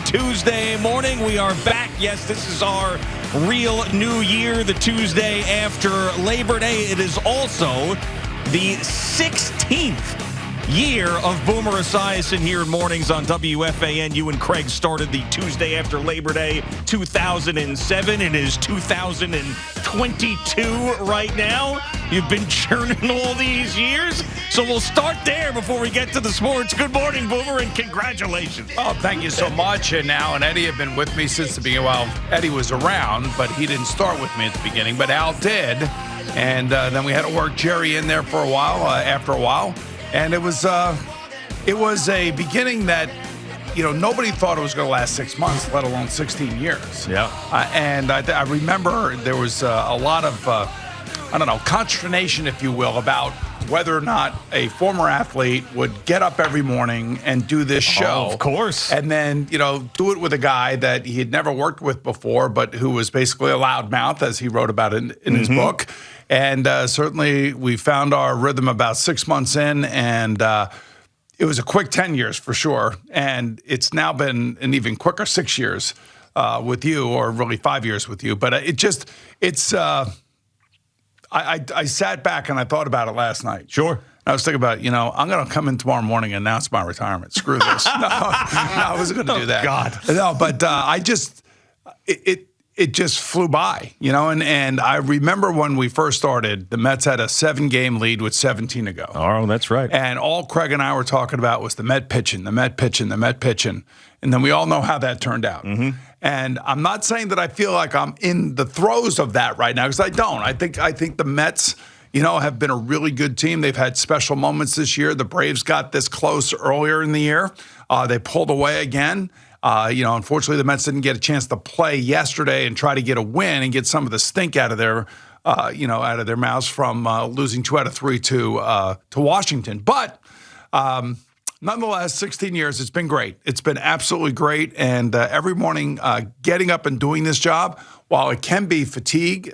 Tuesday morning. We are back. Yes, this is our real new year, the Tuesday after Labor Day. It is also the 16th year of Boomer Esiason here in mornings on WFAN. You and Craig started the Tuesday after Labor Day 2007. It is 2022 right now. You've been churning all these years. So we'll start there before we get to the sports. Good morning, Boomer, and congratulations. Oh, thank you so much. And Al and Eddie have been with me since the beginning. Well, Eddie was around, but he didn't start with me at the beginning. But Al did. And then we had to work Jerry in there for a while, after a while. And it was a beginning that, nobody thought it was going to last 6 months, let alone 16 years. Yeah. And I remember there was a lot of, consternation, if you will, about whether or not a former athlete would get up every morning and do this show. Oh, of course. And then, do it with a guy that he had never worked with before, but who was basically a loudmouth, as he wrote about it in his book. And certainly we found our rhythm about 6 months in, and it was a quick 10 years for sure. And it's now been an even quicker 6 years with you, or really 5 years with you. But I sat back and I thought about it last night. Sure. I was thinking about, I'm going to come in tomorrow morning and announce my retirement. Screw this. No, I wasn't going to do that. God. No, but it just flew by, and I remember when we first started, the Mets had a 7-game lead with 17 to go. Oh, that's right. And all Craig and I were talking about was the Met pitching. And then we all know how that turned out. And I'm not saying that I feel like I'm in the throes of that right now, because I don't. I think the Mets, have been a really good team. They've had special moments this year. The Braves got this close earlier in the year. They pulled away again. Unfortunately, the Mets didn't get a chance to play yesterday and try to get a win and get some of the stink out of their, out of their mouths from losing 2 out of 3 to Washington. But nonetheless, 16 years, it's been great. It's been absolutely great. And every morning, getting up and doing this job, while it can be fatigue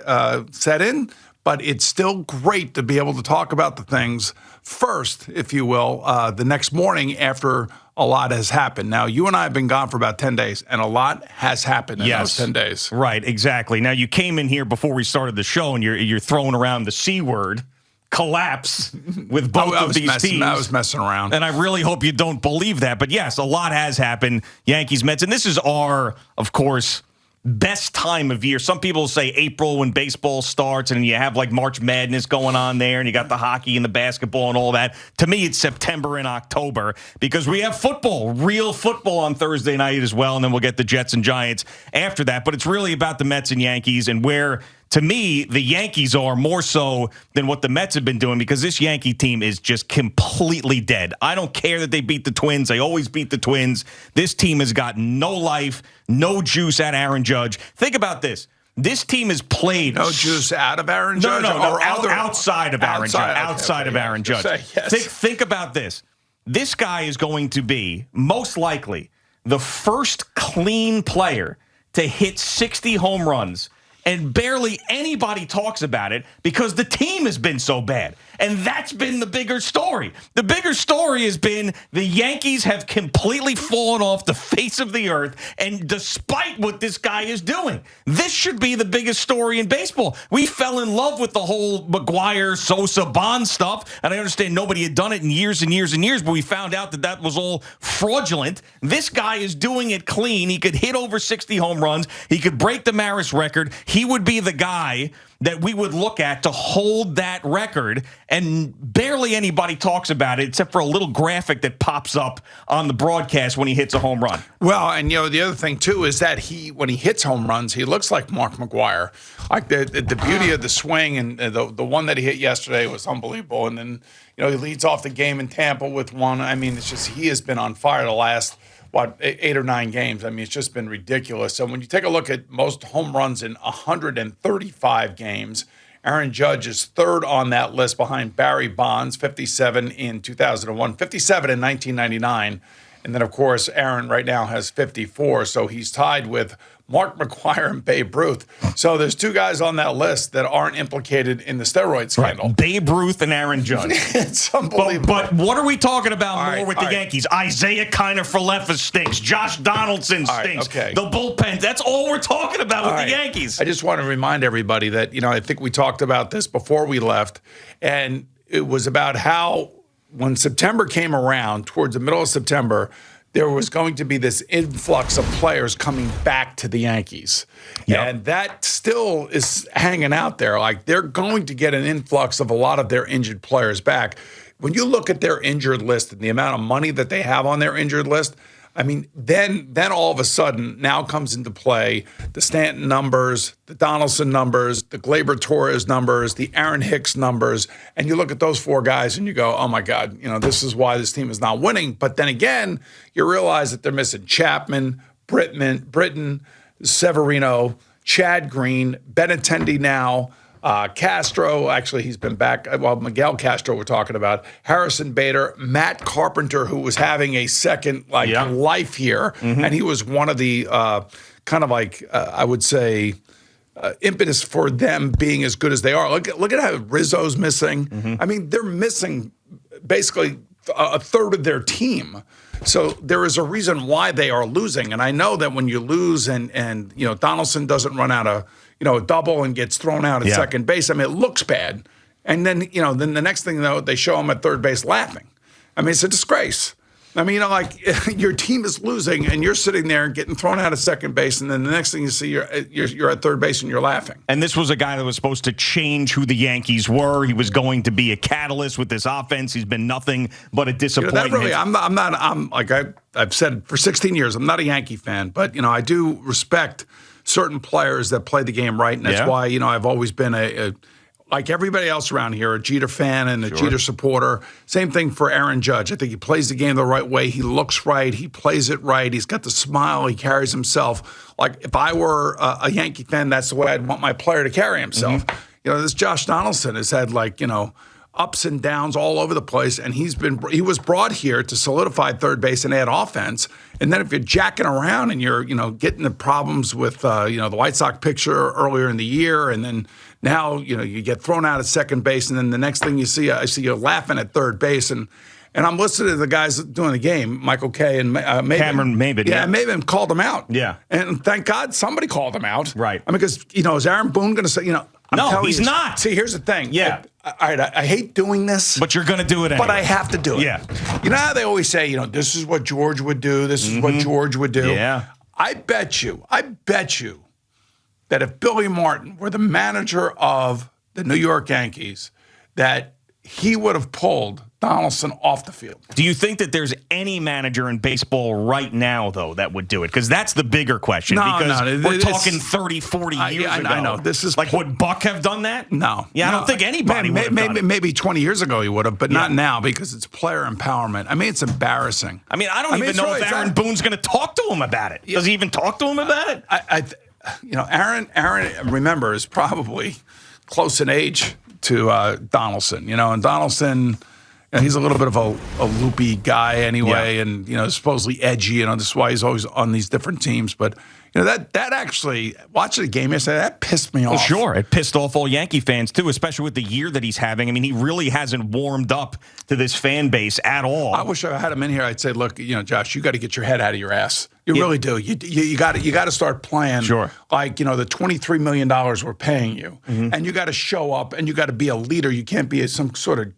set in, but it's still great to be able to talk about the things first, if you will, the next morning after a lot has happened. Now, you and I have been gone for about 10 days, and a lot has happened in those 10 days. Right, exactly. Now, you came in here before we started the show, and you're throwing around the C word, collapse, with both of these teams. I was messing around. And I really hope you don't believe that. But, yes, a lot has happened, Yankees, Mets. And this is our, of course, best time of year. Some people say April when baseball starts, and you have like March Madness going on there, and you got the hockey and the basketball and all that. To me, it's September and October, because we have football, real football on Thursday night as well, and then we'll get the Jets and Giants after that. But it's really about the Mets and Yankees, and where, to me, the Yankees are more so than what the Mets have been doing, because this Yankee team is just completely dead. I don't care that they beat the Twins. They always beat the Twins. This team has got no life, no juice at Aaron Judge. Think about this. This team has played... No juice out of Aaron Judge? No, outside of Aaron Judge. Outside of Aaron Judge. Yes. Think about this. This guy is going to be, most likely, the first clean player to hit 60 home runs. And barely anybody talks about it because the team has been so bad. And that's been the bigger story. The bigger story has been the Yankees have completely fallen off the face of the earth, and despite what this guy is doing. This should be the biggest story in baseball. We fell in love with the whole McGwire, Sosa, Bond stuff, and I understand nobody had done it in years and years and years, but we found out that that was all fraudulent. This guy is doing it clean. He could hit over 60 home runs. He could break the Maris record. He would be the guy that we would look at to hold that record, and barely anybody talks about it except for a little graphic that pops up on the broadcast when he hits a home run. Well, and the other thing too is that when he hits home runs, he looks like Mark McGwire. Like the beauty of the swing, and the one that he hit yesterday was unbelievable. And then he leads off the game in Tampa with one. I mean, it's just, he has been on fire the last 8 or 9 games. I mean, it's just been ridiculous. So when you take a look at most home runs in 135 games, Aaron Judge is third on that list behind Barry Bonds, 57 in 2001, 57 in 1999, And then, of course, Aaron right now has 54, so he's tied with Mark McGwire and Babe Ruth. So there's two guys on that list that aren't implicated in the steroid scandal. Right. Babe Ruth and Aaron Judge. It's unbelievable. But what are we talking about more with the right. Yankees? Isaiah Kiner-Falefa stinks. Josh Donaldson stinks. Okay. The bullpen. That's all we're talking about with the Yankees. I just want to remind everybody that, I think we talked about this before we left, and it was about how when September came around, towards the middle of September, there was going to be this influx of players coming back to the Yankees. Yep. And that still is hanging out there. Like, they're going to get an influx of a lot of their injured players back. When you look at their injured list and the amount of money that they have on their injured list, I mean, then all of a sudden now comes into play the Stanton numbers, the Donaldson numbers, the Gleyber Torres numbers, the Aaron Hicks numbers, and you look at those four guys and you go, oh my God, this is why this team is not winning. But then again, you realize that they're missing Chapman, Britton, Severino, Chad Green, Benintendi now, Castro, actually, he's been back. Well, Miguel Castro we're talking about. Harrison Bader, Matt Carpenter, who was having a second life here. And he was one of the I would say, impetus for them being as good as they are. Look at how Rizzo's missing. I mean, they're missing basically a third of their team. So there is a reason why they are losing. And I know that when you lose and Donaldson doesn't run out of a double and gets thrown out at second base, I mean, it looks bad. And then, then the next thing, though, they show him at third base laughing. I mean, it's a disgrace. I mean, your team is losing and you're sitting there and getting thrown out at second base, and then the next thing you see, you're at third base and you're laughing. And this was a guy that was supposed to change who the Yankees were. He was going to be a catalyst with this offense. He's been nothing but a disappointment. I've said for 16 years, I'm not a Yankee fan, but I do respect certain players that play the game right, and that's why I've always been like everybody else around here, a Jeter fan and a Jeter supporter. Same thing for Aaron Judge. I think he plays the game the right way. He looks right. He plays it right. He's got the smile. He carries himself. Like, if I were a Yankee fan, that's the way I'd want my player to carry himself. This Josh Donaldson has had ups and downs all over the place, and he was brought here to solidify third base and add offense. And then if you're jacking around and you're getting the problems with the White Sox picture earlier in the year, and then now you get thrown out at second base, and then the next thing I see you laughing at third base, and I'm listening to the guys doing the game, Michael Kay and Cameron Maybin. Yeah, Maybin called him out. Yeah, and thank God somebody called him out. Right. I mean, because is Aaron Boone going to say No, he's not. See, here's the thing. Yeah. I hate doing this. But you're going to do it anyway. But I have to do it. Yeah. You know how they always say, this is what George would do. This is what George would do. Yeah. I bet you that if Billy Martin were the manager of the New York Yankees, that he would have pulled Donaldson off the field. Do you think that there's any manager in baseball right now, though, that would do it? Because that's the bigger question. We're talking 30, 40 years ago. I know. This is would Buck have done that? No. Yeah, I don't think anybody would have done it. Maybe 20 years ago he would have, but not now, because it's player empowerment. I mean, it's embarrassing. I mean, I don't even know if Aaron Boone's going to talk to him about it. Does he even talk to him about it? Aaron, remember, is probably close in age to Donaldson, and Donaldson, he's a little bit of a loopy guy anyway, and supposedly edgy, this is why he's always on these different teams. But that actually, watching the game yesterday, that pissed me off. Well, sure, it pissed off all Yankee fans too, especially with the year that he's having. I mean, he really hasn't warmed up to this fan base at all. I wish I had him in here. I'd say, look, Josh, you got to get your head out of your ass. You really do. You got to start playing. Sure. Like, the $23 million we're paying you, and you got to show up, and you got to be a leader. You can't be some sort of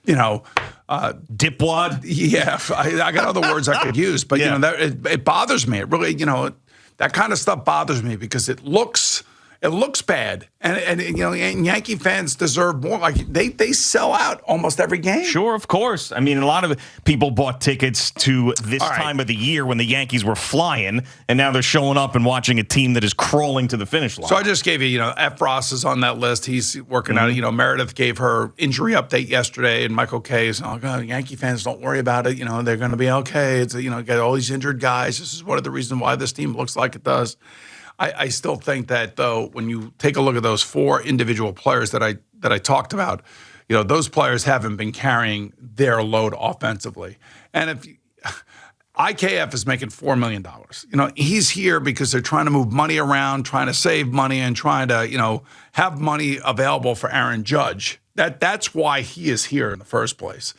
dipwad. Yeah, I got other words I could use, but it bothers me. It really, that kind of stuff bothers me because it looks bad, and Yankee fans deserve more. Like, they sell out almost every game. Sure, of course. I mean, a lot of people bought tickets to this time of the year when the Yankees were flying, and now they're showing up and watching a team that is crawling to the finish line. So I just gave you, F. Ross is on that list. He's working out. Meredith gave her injury update yesterday, and Michael Kay is, oh God, Yankee fans, don't worry about it. They're going to be okay. It's got all these injured guys. This is one of the reasons why this team looks like it does. I still think that, though, when you take a look at those four individual players that I talked about, those players haven't been carrying their load offensively. And IKF is making $4 million. He's here because they're trying to move money around, trying to save money, and trying to, have money available for Aaron Judge. That's why he is here in the first place.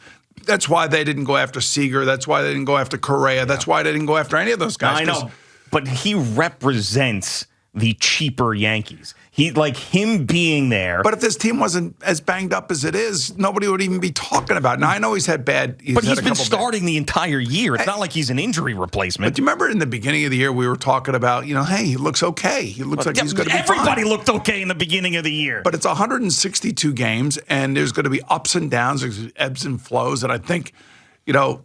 That's why they didn't go after Seager. That's why they didn't go after Correa. Yeah. That's why they didn't go after any of those guys. I know, but he represents the cheaper Yankees. Him being there. But if this team wasn't as banged up as it is, nobody would even be talking about it. Now, I know he's been starting the entire year. It's not like he's an injury replacement. But do you remember in the beginning of the year we were talking about, hey, he looks okay. He looks like he's going to be fine. Everybody looked okay in the beginning of the year. But it's 162 games, and there's going to be ups and downs, there's ebbs and flows, and I think –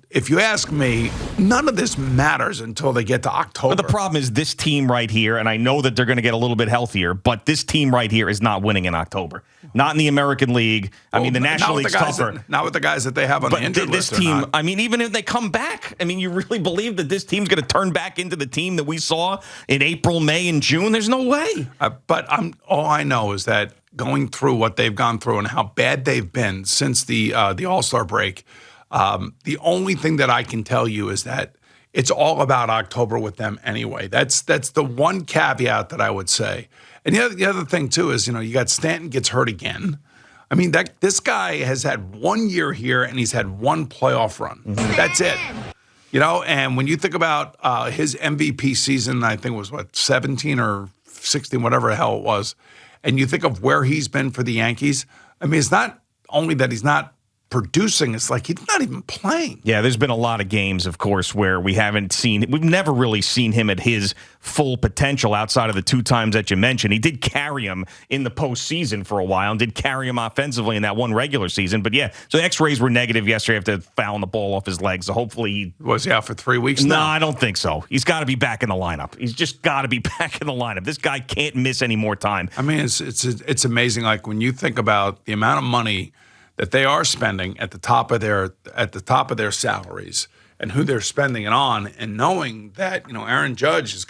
if you ask me, none of this matters until they get to October. But the problem is this team right here, and I know that they're going to get a little bit healthier, but this team right here is not winning in October. Not in the American League. The National League's tougher. Not with the guys that they have on the injured list. This team, even if they come back, you really believe that this team's going to turn back into the team that we saw in April, May, and June? There's no way. But all I know is that going through what they've gone through and how bad they've been since the All-Star break, the only thing that I can tell you is that it's all about October with them anyway. That's the one caveat that I would say. And the other thing too is, you got Stanton gets hurt again. This guy has had 1 year here and he's had one playoff run. Mm-hmm. That's it. And when you think about his MVP season, I think it was 17 or 16, whatever the hell it was, and you think of where he's been for the Yankees, it's not only that he's not producing, it's like he's not even playing. Yeah, there's been a lot of games, of course, where we've never really seen him at his full potential outside of the 2 times that you mentioned. He did carry him in the postseason for a while and did carry him offensively in that one regular season. But yeah, so the x-rays were negative yesterday after fouling the ball off his legs. So hopefully was he out for 3 weeks now? No, I don't think so. He's got to be back in the lineup. He's just got to be back in the lineup. This guy can't miss any more time. It's amazing. Like when you think about the amount of money that they are spending at the top of their salaries and who they're spending it on, and knowing that Aaron Judge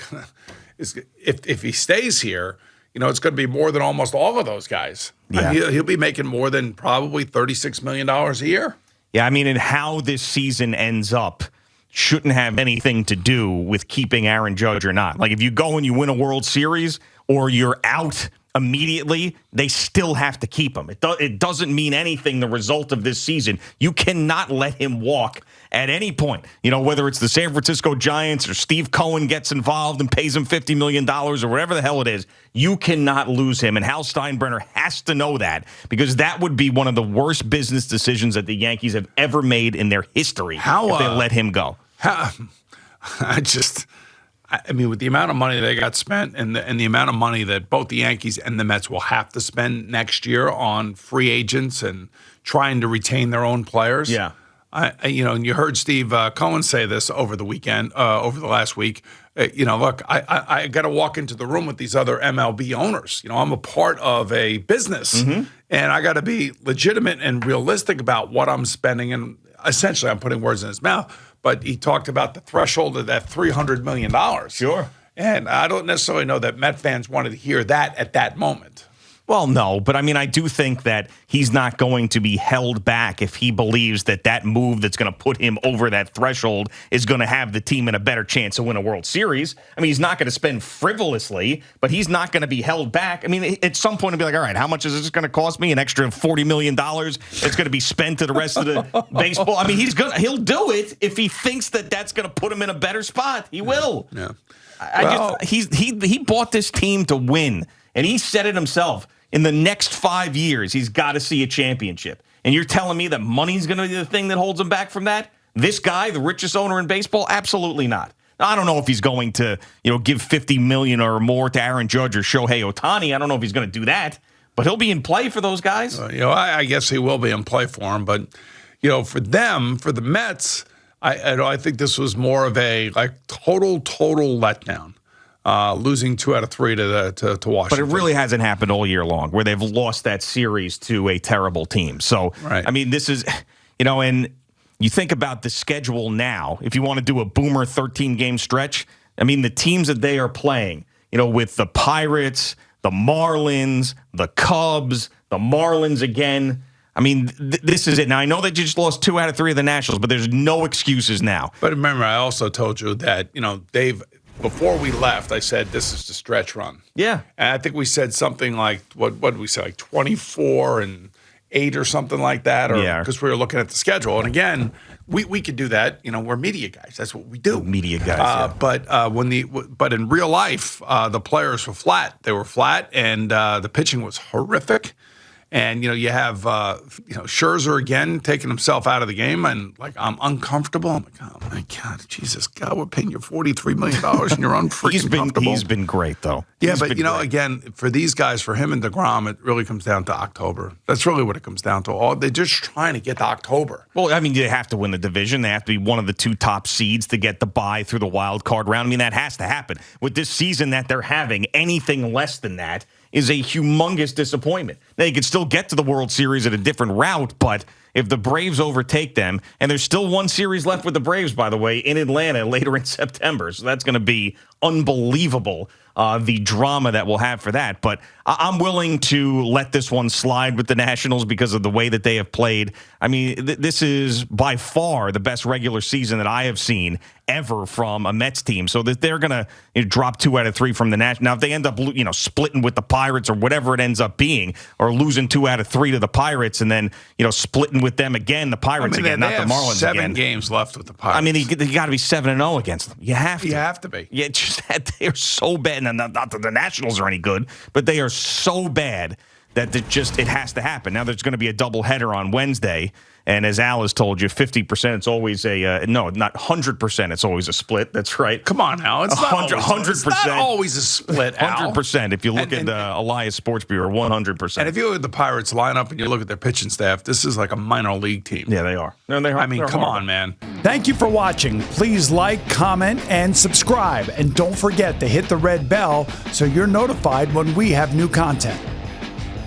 if he stays here, it's going to be more than almost all of those guys. Yeah. He'll be making more than probably $36 million a year. Yeah, and how this season ends up shouldn't have anything to do with keeping Aaron Judge or not. Like if you go and you win a World Series or you're out immediately, they still have to keep him. It doesn't mean anything, the result of this season. You cannot let him walk at any point. Whether it's the San Francisco Giants or Steve Cohen gets involved and pays him $50 million or whatever the hell it is, you cannot lose him. And Hal Steinbrenner has to know that, because that would be one of the worst business decisions that the Yankees have ever made in their history if they let him go. With the amount of money they got spent and the amount of money that both the Yankees and the Mets will have to spend next year on free agents and trying to retain their own players. Yeah. And you heard Steve Cohen say this over the last week. Look, I got to walk into the room with these other MLB owners. I'm a part of a business, and I got to be legitimate and realistic about what I'm spending. And essentially, I'm putting words in his mouth. But he talked about the threshold of that $300 million. Sure. And I don't necessarily know that Met fans wanted to hear that at that moment. Well, no, but I do think that he's not going to be held back if he believes that move that's going to put him over that threshold is going to have the team in a better chance to win a World Series. He's not going to spend frivolously, but he's not going to be held back. At some point, he'll be like, all right, how much is this going to cost me? An extra $40 million that's going to be spent to the rest of the baseball. He'll do it if he thinks that's going to put him in a better spot. He will. Yeah. He bought this team to win, and he said it himself. In the next 5 years, he's got to see a championship. And you're telling me that money's going to be the thing that holds him back from that? This guy, the richest owner in baseball? Absolutely not. Now, I don't know if he's going to, give $50 million or more to Aaron Judge or Shohei Ohtani. I don't know if he's going to do that. But he'll be in play for those guys. I guess he will be in play for him. But, for them, for the Mets, I think this was more of a total letdown. Losing 2 out of 3 to Washington. But it really hasn't happened all year long where they've lost that series to a terrible team. So, right. This is, and you think about the schedule now, if you want to do a boomer 13-game stretch, the teams that they are playing, with the Pirates, the Marlins, the Cubs, the Marlins again, I mean, this is it. Now, I know that you just lost 2 out of 3 of the Nationals, but there's no excuses now. But remember, I also told you that, Dave, before we left, I said this is the stretch run. Yeah. And I think we said something like, what did we say, like 24-8 or something like that? Or, yeah. Because we were looking at the schedule. And again, we could do that. We're media guys. That's what we do. Media guys, yeah. But in real life, the players were flat. They were flat, and the pitching was horrific. And, you have, Scherzer again taking himself out of the game. And, I'm uncomfortable. I'm like, oh, my God, Jesus, God, we're paying you $43 million and you're unfreaking comfortable. He's been great, though. Yeah, but, again, for these guys, for him and DeGrom, it really comes down to October. That's really what it comes down to. They're just trying to get to October. Well, I mean, they have to win the division. They have to be one of the 2 top seeds to get the bye through the wild card round. I mean, that has to happen. With this season that they're having, anything less than that is a humongous disappointment. They could still get to the World Series at a different route, but if the Braves overtake them, and there's still 1 series left with the Braves, by the way, in Atlanta later in September, so that's going to be unbelievable, the drama that we'll have for that. But I'm willing to let this one slide with the Nationals because of the way that they have played. I mean, this is by far the best regular season that I have seen ever from a Mets team. So that they're going to drop 2 out of 3 from the Nationals. Now, if they end up splitting with the Pirates or whatever it ends up being, or losing 2 out of 3 to the Pirates and then splitting with them again, the Pirates again, not the Marlins 7 again. 7 games left with the Pirates. I mean, they got to be 7-0 against them. You have to. You have to be. Yeah, just that they're so bad. And not that the Nationals are any good, but they are so bad that it has to happen. Now, there's going to be a doubleheader on Wednesday. And as Al has told you, 50%, it's always no, not 100%, it's always a split. That's right. Come on, Al. It's 100%. It's not always a split, Al. 100%. If you look at the Elias Sports Bureau, 100%. And if you look at the Pirates lineup and you look at their pitching staff, this is like a minor league team. Yeah, they are. No, they are. I mean, come on, man. Thank you for watching. Please like, comment, and subscribe. And don't forget to hit the red bell so you're notified when we have new content.